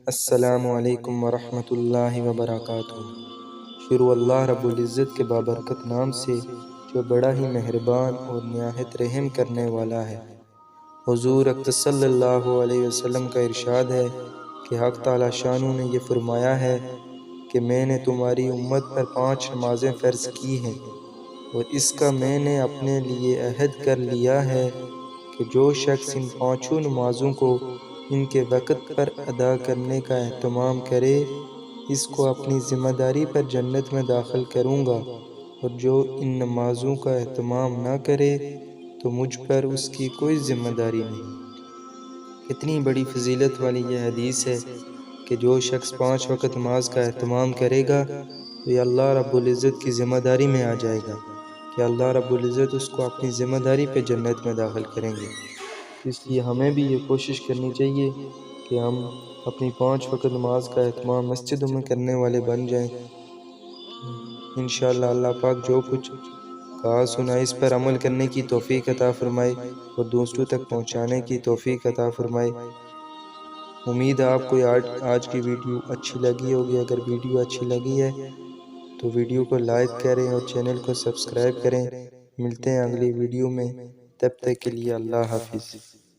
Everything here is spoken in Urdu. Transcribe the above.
السلام علیکم ورحمۃ اللہ وبرکاتہ۔ شروع اللہ رب العزت کے بابرکت نام سے جو بڑا ہی مہربان اور نہایت رحم کرنے والا ہے۔ حضور اقدس صلی اللہ علیہ وسلم کا ارشاد ہے کہ حق تعالی شانہ نے یہ فرمایا ہے کہ میں نے تمہاری امت پر 5 نمازیں فرض کی ہیں، اور اس کا میں نے اپنے لیے عہد کر لیا ہے کہ جو شخص ان 5 نمازوں کو ان کے وقت پر ادا کرنے کا اہتمام کرے، اس کو اپنی ذمہ داری پر جنت میں داخل کروں گا، اور جو ان نمازوں کا اہتمام نہ کرے تو مجھ پر اس کی کوئی ذمہ داری نہیں۔ کتنی بڑی فضیلت والی یہ حدیث ہے کہ جو شخص 5 وقت نماز کا اہتمام کرے گا تو یہ اللہ رب العزت کی ذمہ داری میں آ جائے گا کہ اللہ رب العزت اس کو اپنی ذمہ داری پہ جنت میں داخل کریں گے۔ اس لیے ہمیں بھی یہ کوشش کرنی چاہیے کہ ہم اپنی 5 وقت نماز کا اہتمام مسجدوں میں کرنے والے بن جائیں۔ انشاءاللہ اللہ پاک جو کچھ کہا سنا اس پر عمل کرنے کی توفیق عطا فرمائے اور دوسروں تک پہنچانے کی توفیق عطا فرمائے۔ امید ہے آپ کو آج کی ویڈیو اچھی لگی ہوگی۔ اگر ویڈیو اچھی لگی ہے تو ویڈیو کو لائک کریں اور چینل کو سبسکرائب کریں۔ ملتے ہیں اگلی ویڈیو میں، تب تک کے لیے اللہ حافظ۔